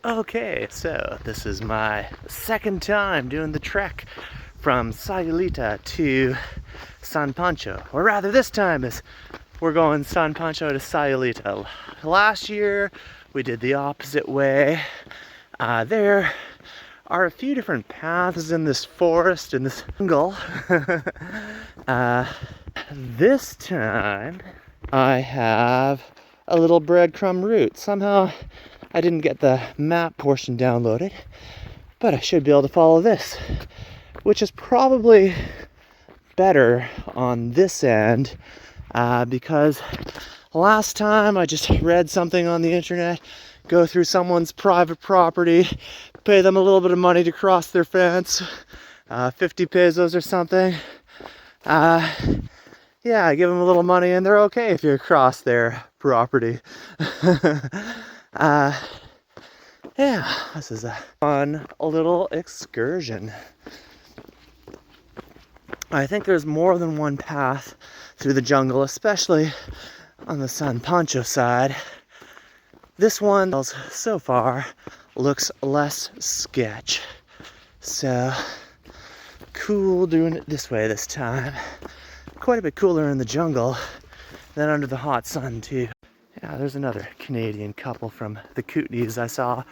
Okay, so this is my second time doing the trek from Sayulita to San Pancho. Or rather, this time is we're going San Pancho to Sayulita. Last year, we did the opposite way. There are a few different paths in this forest, in this jungle. This time, I have a little breadcrumb route. Somehow, I didn't get the map portion downloaded, but I should be able to follow this, which is probably better on this end because last time I just read something on the internet, go through someone's private property, pay them a little bit of money to cross their fence, 50 pesos or something. Yeah, I give them a little money and they're okay if you cross their property. Yeah, this is a fun little excursion. I think there's more than one path through the jungle, especially on the San Poncho side. This one, so far, looks less sketch. So, cool doing it this way this time. Quite a bit cooler in the jungle than under the hot sun, too. Yeah, there's another Canadian couple from the Kootenays I saw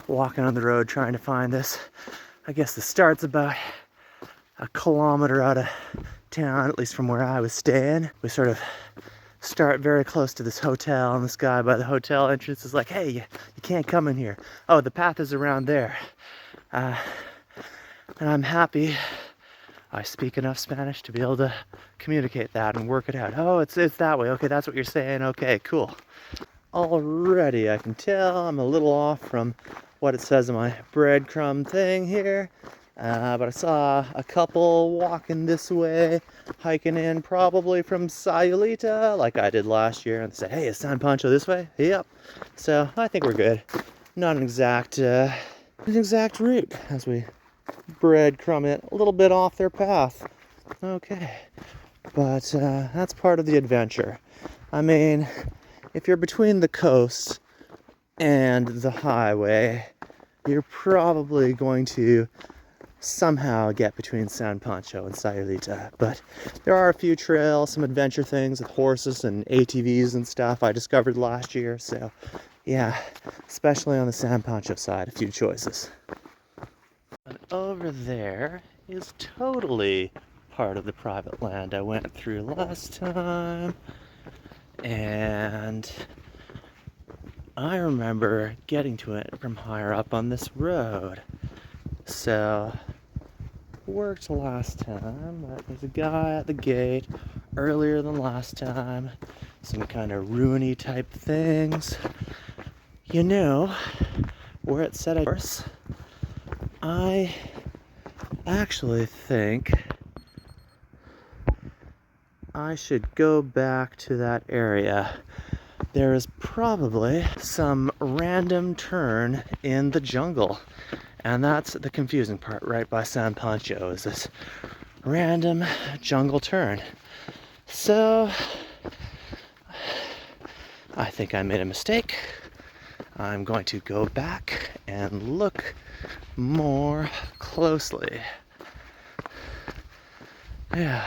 walking on the road trying to find this. I guess the start's about a kilometer out of town, at least from where I was staying. We sort of start very close to this hotel, and this guy by the hotel entrance is like, hey, you can't come in here. Oh, the path is around there. And I'm happy I speak enough Spanish to be able to communicate that and work it out. Oh, it's that way. Okay, that's what you're saying. Okay, cool. Already, I can tell I'm a little off from what it says in my breadcrumb thing here. But I saw a couple walking this way, hiking in probably from Sayulita, like I did last year, and say, hey, is San Pancho this way? Yep. So I think we're good. Not an exact route as we breadcrumb it a little bit off their path. Okay. But that's part of the adventure. I mean, if you're between the coast and the highway, you're probably going to somehow get between San Pancho and Sayulita. But there are a few trails, some adventure things with horses and ATVs and stuff I discovered last year. So yeah, especially on the San Pancho side, a few choices. And over there is totally part of the private land I went through last time. And I remember getting to it from higher up on this road. So, worked last time. There's a guy at the gate earlier than last time. Some kind of ruiny type things. You know, where it said horse, I actually think I should go back to that area. There is probably some random turn in the jungle. And that's the confusing part right by San Pancho, is this random jungle turn. So, I think I made a mistake. I'm going to go back and look more closely. Yeah,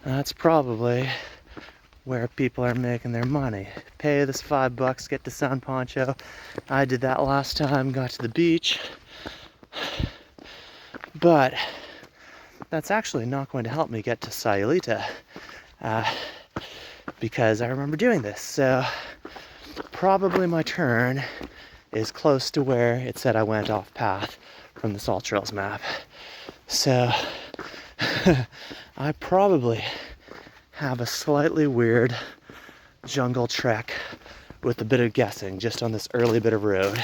that's probably where people are making their money. Pay this $5, get to San Pancho. I did that last time, got to the beach. But that's actually not going to help me get to Sayulita because I remember doing this. So probably my turn is close to where it said I went off path from the Salt Trails map. So I probably have a slightly weird jungle trek with a bit of guessing just on this early bit of road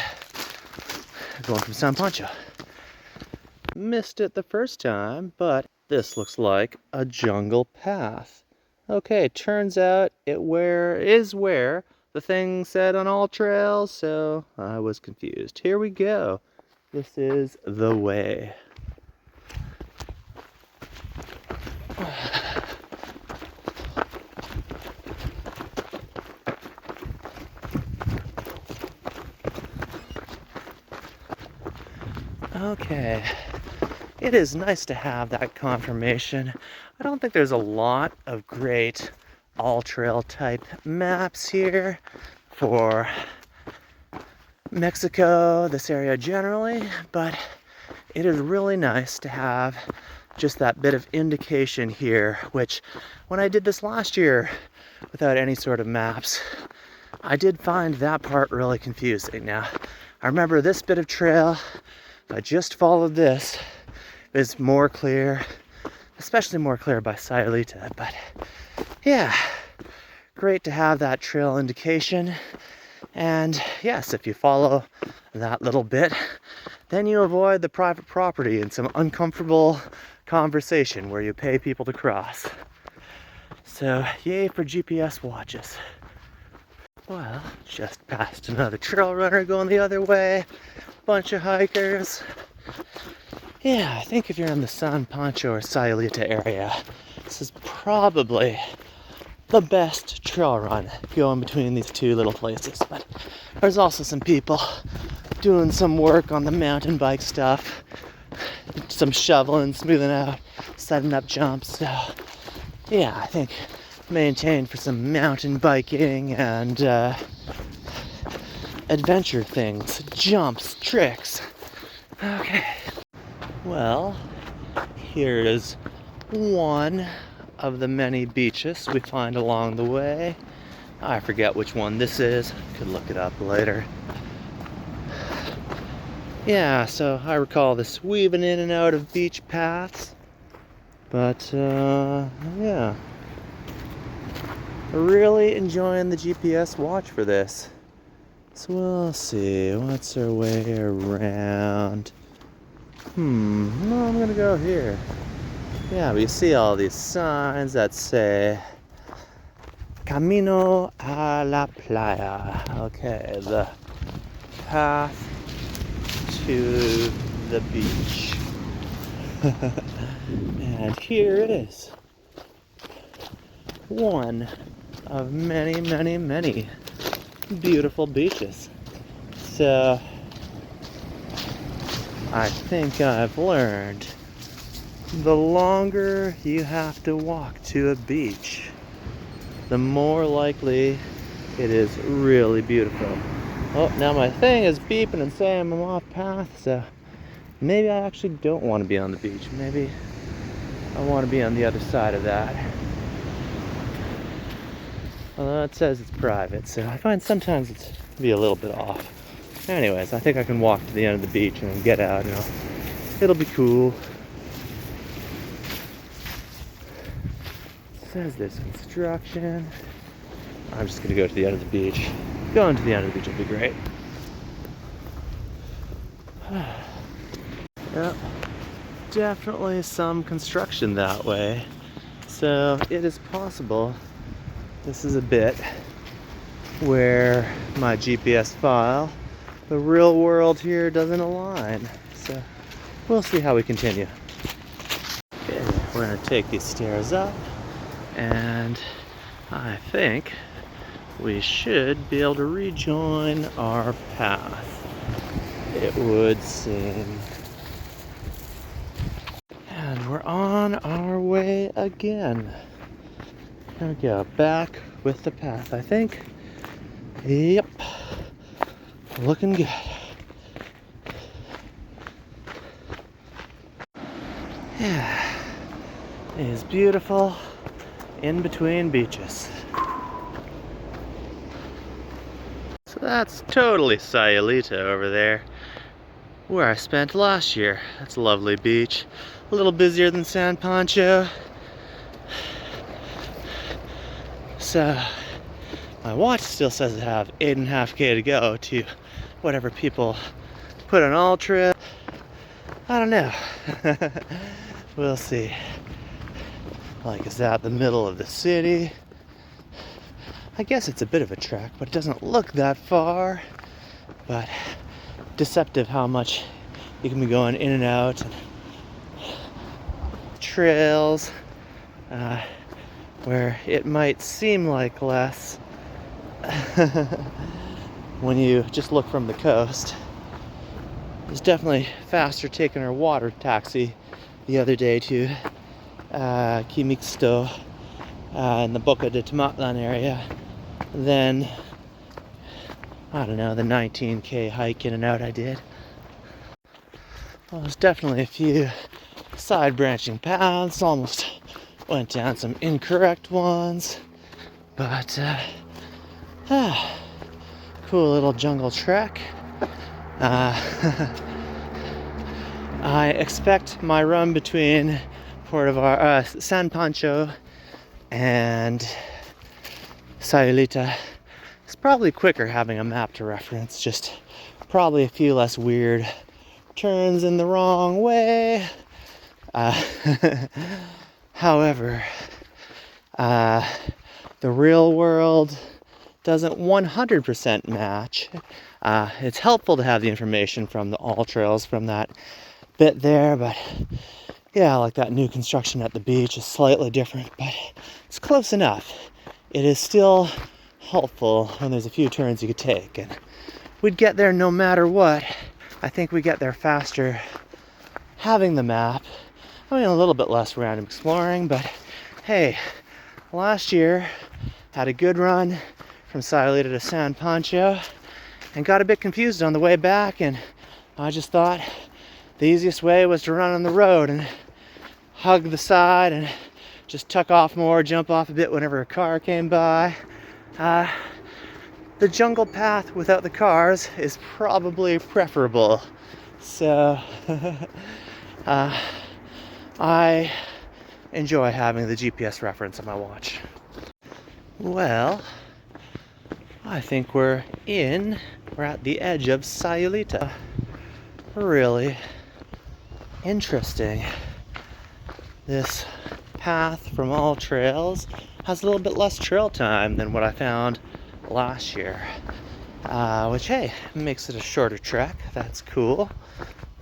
going from San Pancho. Missed it the first time, but this looks like a jungle path. Okay, turns out it is where the thing said on all trails, so I was confused. Here we go. This is the way. Okay, it is nice to have that confirmation. I don't think there's a lot of great all-trail type maps here for Mexico, this area generally, but it is really nice to have just that bit of indication here, which when I did this last year without any sort of maps, I did find that part really confusing. Now, I remember this bit of trail, if I just followed this, is more clear, especially more clear by Sayulita, but yeah, great to have that trail indication. And yes, if you follow that little bit, then you avoid the private property and some uncomfortable conversation where you pay people to cross. So yay for GPS watches. Well, just passed another trail runner going the other way, bunch of hikers. Yeah, I think if you're in the San Pancho or Sayulita area, this is probably the best trail run going between these two little places. But there's also some people doing some work on the mountain bike stuff, some shoveling, smoothing out, setting up jumps. So yeah, I think maintained for some mountain biking and adventure things, jumps, tricks. Okay, well, here is one of the many beaches we find along the way. I forget which one this is, could look it up later. Yeah, so I recall this weaving in and out of beach paths, but yeah, really enjoying the GPS watch for this. So we'll see, what's our way around? No, I'm gonna go here. Yeah, but you see all these signs that say Camino a la Playa. Okay, the path to the beach. And here it is. One of many, many, many beautiful beaches. So I think I've learned the longer you have to walk to a beach, the more likely it is really beautiful. Oh, now my thing is beeping and saying I'm off path, so maybe I actually don't want to be on the beach. Maybe I want to be on the other side of that. Although it says it's private, so I find sometimes it's be a little bit off. Anyways, I think I can walk to the end of the beach and get out, you know. It'll be cool. It says there's construction. I'm just gonna go to the end of the beach. Going to the end of the beach will be great. Yep, definitely some construction that way. So it is possible this is a bit where my GPS file, the real world here, doesn't align. So we'll see how we continue. Okay, we're gonna take these stairs up, and I think we should be able to rejoin our path, it would seem. And we're on our way again. There we go, back with the path, I think. Yep, looking good. Yeah, it is beautiful in between beaches. So that's totally Sayulita over there, where I spent last year. That's a lovely beach. A little busier than San Poncho. So my watch still says it have 8.5K to go to whatever people put on Ultra. I don't know. We'll see. Like, is that the middle of the city? I guess it's a bit of a trek, but it doesn't look that far. But deceptive how much you can be going in and out. And trails where it might seem like less when you just look from the coast. It was definitely faster taking our water taxi the other day to Quimixto in the Boca de Tomatlan area than, I don't know, the 19K hike in and out I did. Well, there's definitely a few side branching paths, almost went down some incorrect ones, but cool little jungle trek. I expect my run between San Pancho and Sayulita is probably quicker having a map to reference, just probably a few less weird turns in the wrong way. However, the real world doesn't 100% match. It's helpful to have the information from the all trails from that bit there, but yeah, like that new construction at the beach is slightly different, but it's close enough. It is still helpful when there's a few turns you could take, and we'd get there no matter what. I think we get there faster having the map. I mean, a little bit less random exploring, but hey, last year had a good run from Sayulita to San Pancho and got a bit confused on the way back, and I just thought the easiest way was to run on the road and hug the side and just tuck off more, jump off a bit whenever a car came by. The jungle path without the cars is probably preferable. So I enjoy having the GPS reference on my watch. Well, I think we're at the edge of Sayulita. Really interesting. This path from all trails has a little bit less trail time than what I found last year, which, hey, makes it a shorter trek. That's cool.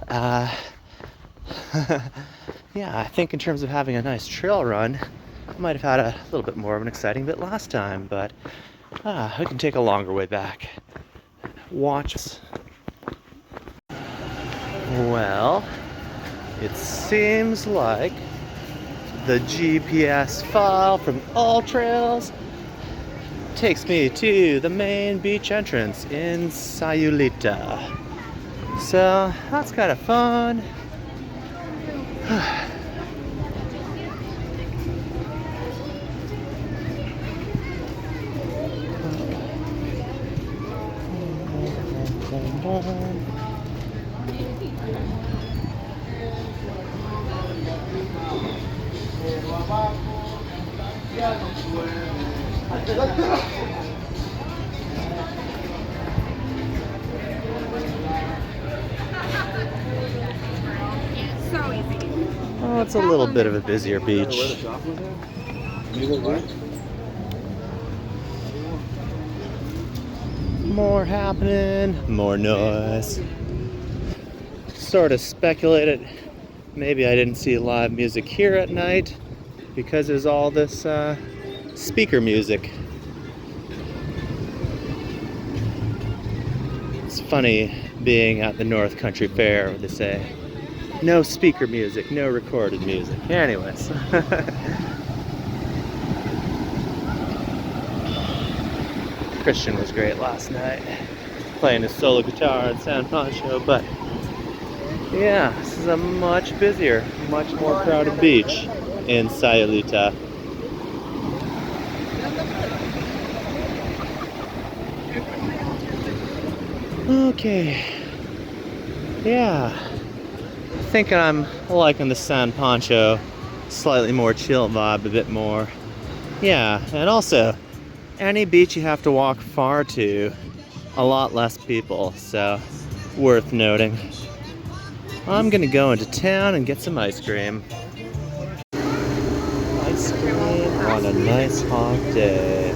Yeah, I think in terms of having a nice trail run, I might have had a little bit more of an exciting bit last time, but we can take a longer way back. Watch. Well, it seems like the GPS file from all trails takes me to the main beach entrance in Sayulita. So that's kind of fun. Oh, it's a little bit of a busier beach. More happening, more noise. Sort of speculated maybe I didn't see live music here at night because there's all this speaker music. It's funny being at the North Country Fair where they say no speaker music, no recorded music. Anyways. Christian was great last night, playing his solo guitar in San Poncho, but yeah, this is a much busier, much more crowded beach in Sayulita. Okay, yeah, thinking I'm liking the San Pancho, slightly more chill vibe, a bit more. Yeah, and also, any beach you have to walk far to, a lot less people, so worth noting. I'm gonna go into town and get some ice cream. Ice cream on a nice hot day.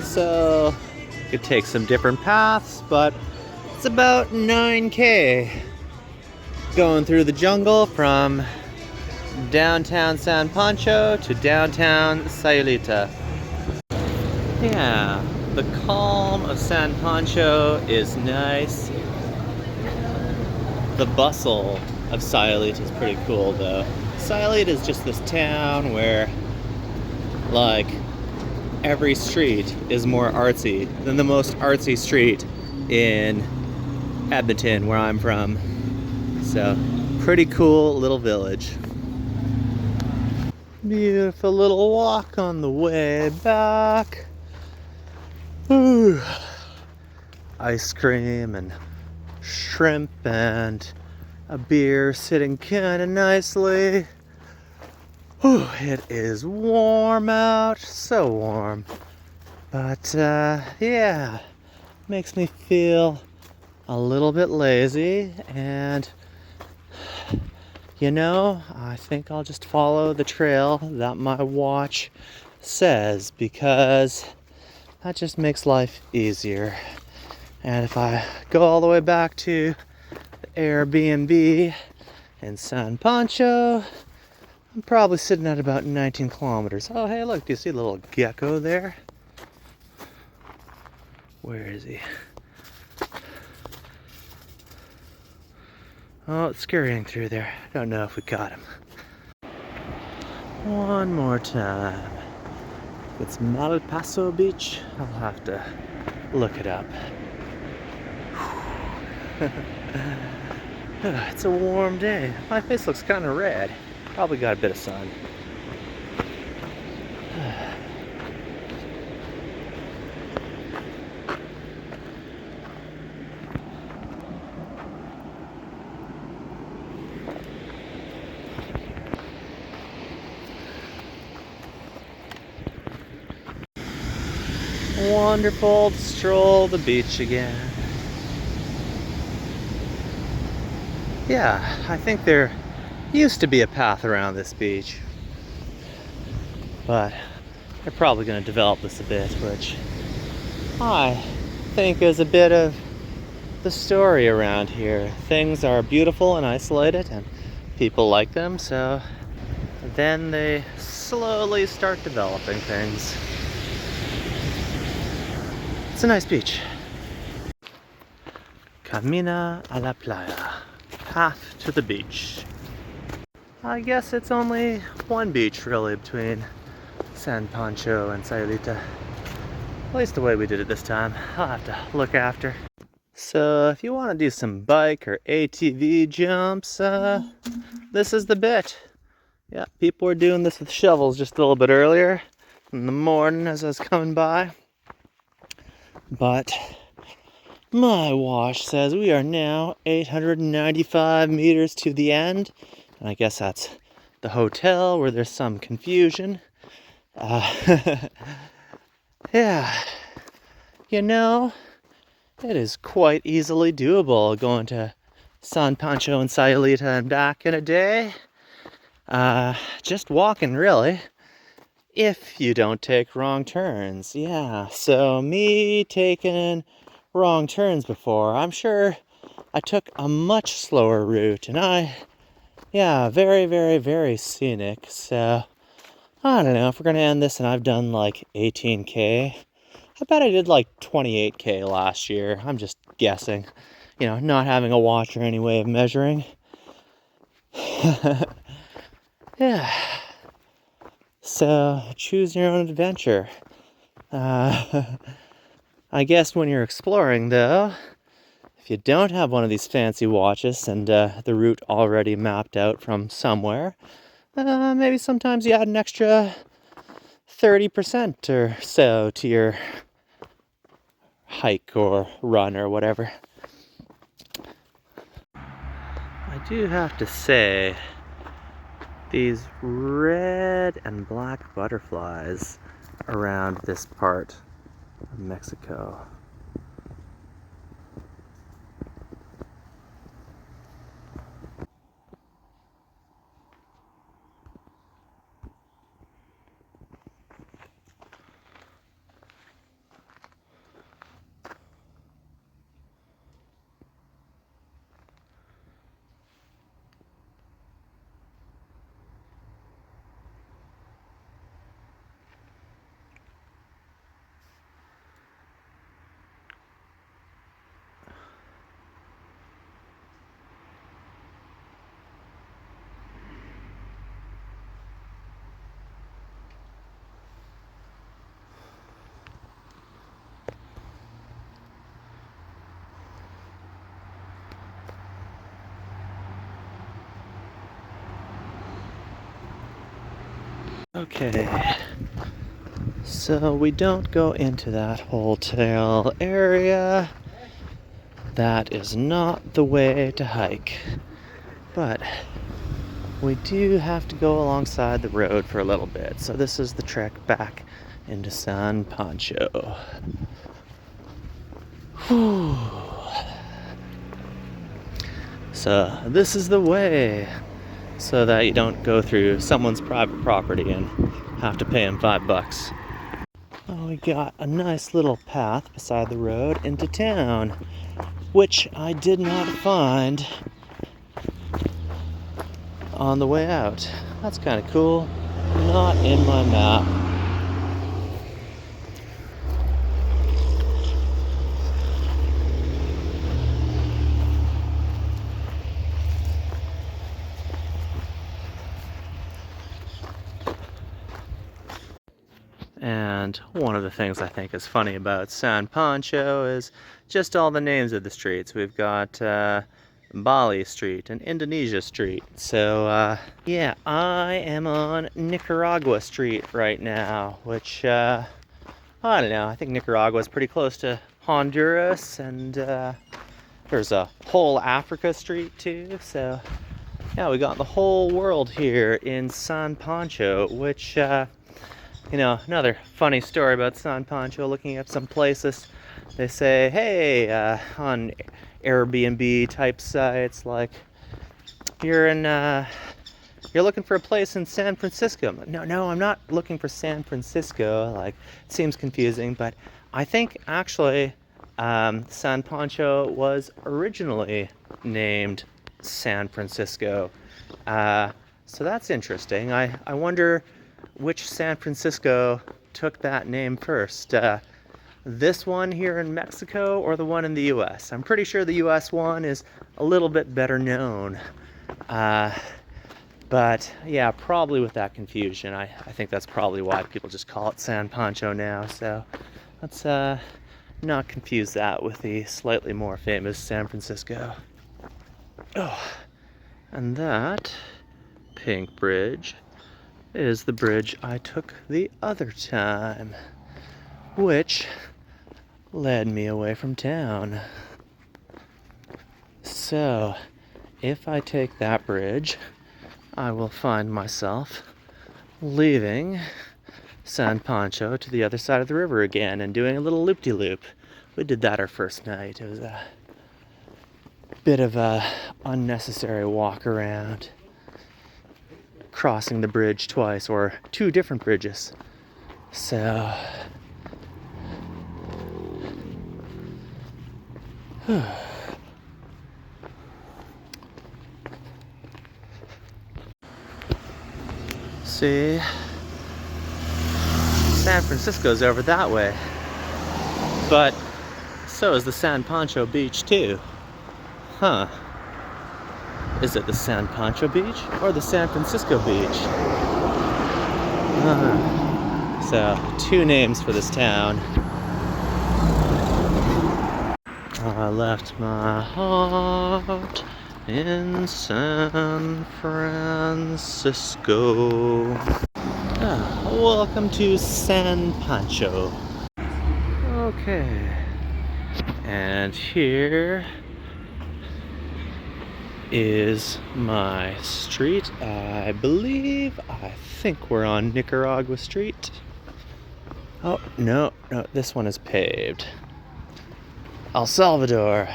So, could take some different paths, but it's about 9K going through the jungle from downtown San Pancho to downtown Sayulita. Yeah, the calm of San Pancho is nice. The bustle of Sayulita is pretty cool, though. Sayulita is just this town where, like, every street is more artsy than the most artsy street in Edmonton, where I'm from. So, pretty cool little village. Beautiful little walk on the way back. Ooh. Ice cream and shrimp and a beer sitting kind of nicely. Whew, it is warm out, so warm. But yeah, makes me feel a little bit lazy, and you know, I think I'll just follow the trail that my watch says, because that just makes life easier. And if I go all the way back to the Airbnb in San Poncho, I'm probably sitting at about 19 kilometers. Oh, hey, look, do you see a little gecko there? Where is he? Oh, it's scurrying through there. Don't know if we caught him. One more time. It's Malpaso Beach. I'll have to look it up. It's a warm day. My face looks kind of red. Probably got a bit of sun. Wonderful to stroll the beach again. Yeah, I think there used to be a path around this beach, but they're probably going to develop this a bit, which I think is a bit of the story around here. Things are beautiful and isolated, and people like them, so then they slowly start developing things. It's a nice beach. Camina a la playa. Path to the beach. I guess it's only one beach really between San Pancho and Sayulita. At least the way we did it this time. I'll have to look after. So if you want to do some bike or ATV jumps, this is the bit. Yeah, people were doing this with shovels just a little bit earlier in the morning as I was coming by. But my watch says we are now 895 meters to the end. And I guess that's the hotel where there's some confusion. Yeah, you know, it is quite easily doable going to San Pancho and Sayulita and back in a day. Just walking, really, if you don't take wrong turns. Yeah, so me taking wrong turns before, I'm sure I took a much slower route, and yeah, very, very, very scenic. So I don't know if we're gonna end this and I've done like 18K. I bet I did like 28K last year. I'm just guessing, you know, not having a watch or any way of measuring. Yeah. So choose your own adventure. I guess when you're exploring, though, if you don't have one of these fancy watches and the route already mapped out from somewhere, maybe sometimes you add an extra 30% or so to your hike or run or whatever. I do have to say, these red and black butterflies around this part of Mexico. Okay, so we don't go into that hotel area. That is not the way to hike. But we do have to go alongside the road for a little bit. So this is the trek back into San Pancho. Whew. So this is the way, so that you don't go through someone's private property and have to pay them $5. Oh, we got a nice little path beside the road into town, which I did not find on the way out. That's kind of cool. Not in my map. And one of the things I think is funny about San Pancho is just all the names of the streets. We've got Bali Street and Indonesia Street. So yeah, I am on Nicaragua Street right now, which I don't know, I think Nicaragua is pretty close to Honduras, and there's a whole Africa Street too. So yeah, we got the whole world here in San Pancho, which you know, another funny story about San Pancho, looking at some places, they say, hey, on Airbnb type sites, like, you're looking for a place in San Francisco. No, I'm not looking for San Francisco. Like, it seems confusing, but I think actually San Pancho was originally named San Francisco. So that's interesting. I wonder which San Francisco took that name first. This one here in Mexico or the one in the US? I'm pretty sure the US one is a little bit better known. But yeah, probably with that confusion. I think that's probably why people just call it San Pancho now. So let's not confuse that with the slightly more famous San Francisco. Oh, and that pink bridge is the bridge I took the other time, which led me away from town. So, if I take that bridge, I will find myself leaving San Pancho to the other side of the river again and doing a little loop-de-loop. We did that our first night. It was a bit of a unnecessary walk around, crossing the bridge twice, or two different bridges. So see, San Francisco's over that way, but so is the San Pancho beach too. Huh. Is it the San Pancho beach or the San Francisco beach? So, two names for this town. I left my heart in San Francisco. Welcome to San Pancho. Okay. And here is my street. I think we're on Nicaragua Street. Oh, no, this one is paved. El Salvador.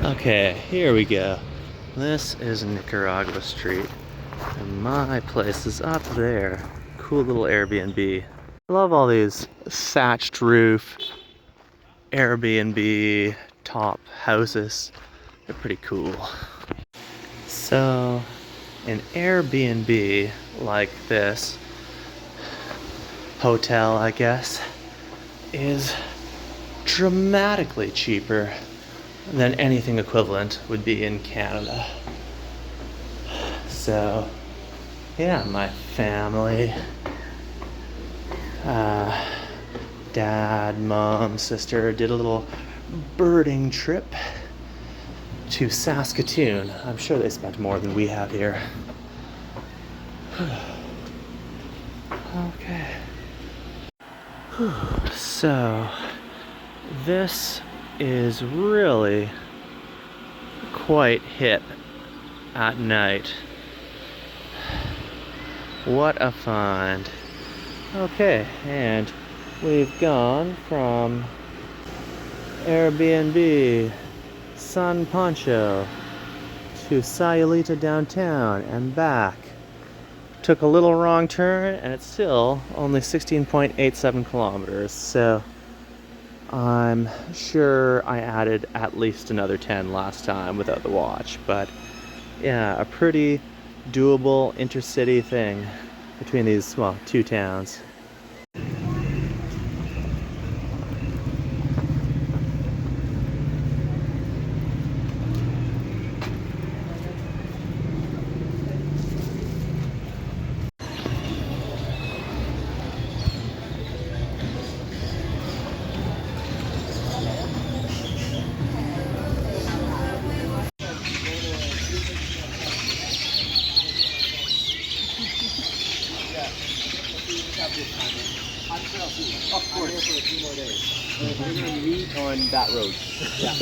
Okay, here we go. This is Nicaragua Street, and my place is up there. Cool little Airbnb. I love all these thatched roof Airbnb top houses. They're pretty cool. So, an Airbnb like this, hotel I guess, is dramatically cheaper than anything equivalent would be in Canada. So, yeah, my family, dad, mom, sister did a little birding trip to Saskatoon. I'm sure they spent more than we have here. Okay. So, this is really quite hip at night. What a find. Okay, and we've gone from Airbnb, San Pancho, to Sayulita downtown and back. Took a little wrong turn and it's still only 16.87 kilometers, so I'm sure I added at least another 10 last time without the watch, but yeah, a pretty doable intercity thing between these, well, two towns. Of course. For a few more days. We're going to meet on that road. Yeah.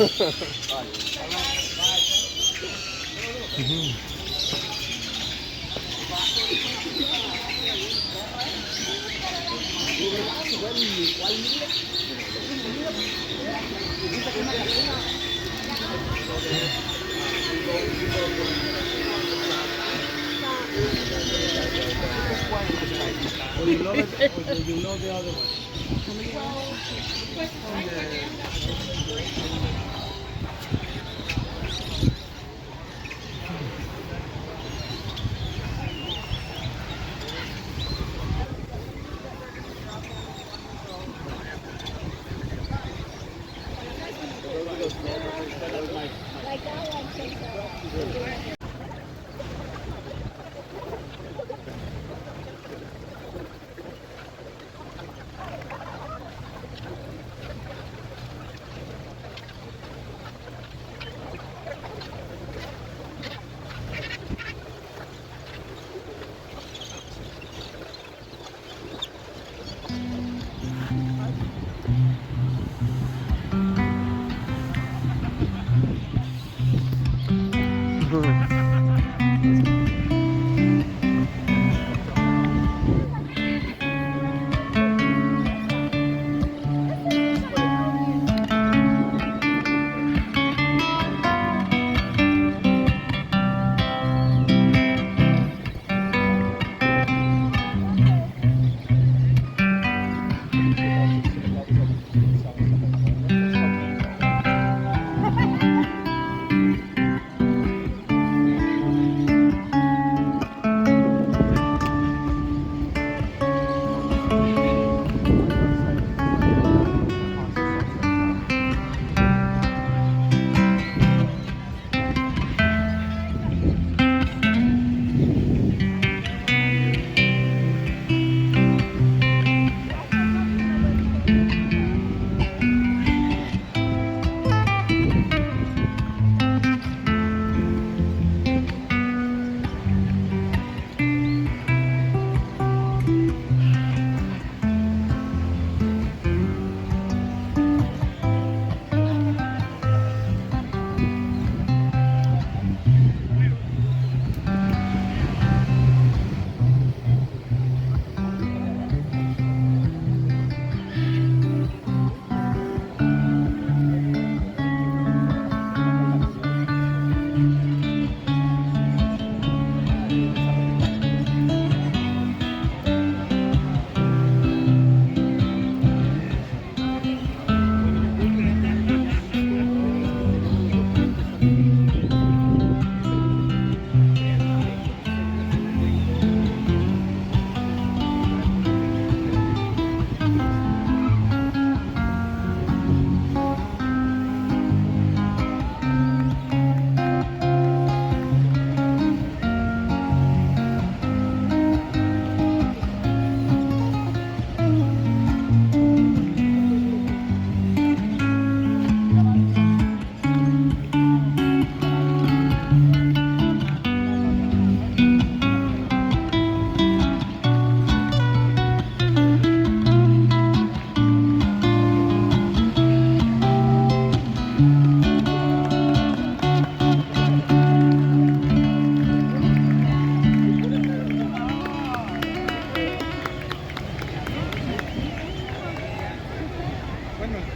Or you know the other one? Like that one. Bueno.